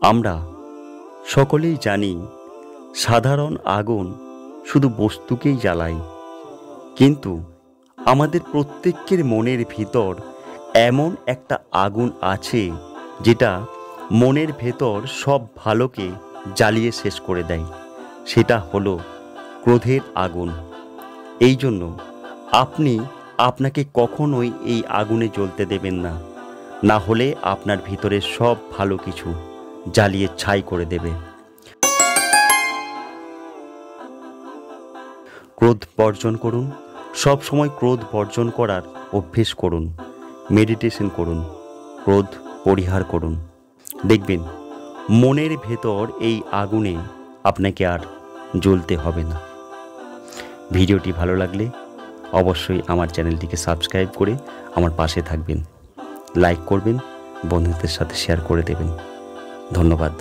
আমরা সকলেই জানি সাধারণ আগুন শুধু বস্তুকেই জ্বালায়, কিন্তু আমাদের প্রত্যেকের মনের ভিতর এমন একটা আগুন আছে যেটা মনের ভেতর সব ভালোকে জ্বালিয়ে শেষ করে দেয়। সেটা হলো ক্রোধের আগুন। এই জন্য আপনি আপনাকে কখনোই এই আগুনে জ্বলতে দেবেন না, না হলে আপনার ভিতরে সব ভালো কিছু জ্বালিয়ে ছাই করে দেবে। ক্রোধ বর্জন করুন, সব সময় ক্রোধ বর্জন করার অভ্যেস করুন, মেডিটেশন করুন, ক্রোধ পরিহার করুন। দেখবেন মনের ভেতর এই আগুনে আপনাকে আর জ্বলতে হবে না। ভিডিওটি ভালো লাগলে অবশ্যই আমার চ্যানেলটিকে সাবস্ক্রাইব করে আমার পাশে থাকবেন, লাইক করবেন, বন্ধুদের সাথে শেয়ার করে দেবেন। ধন্যবাদ।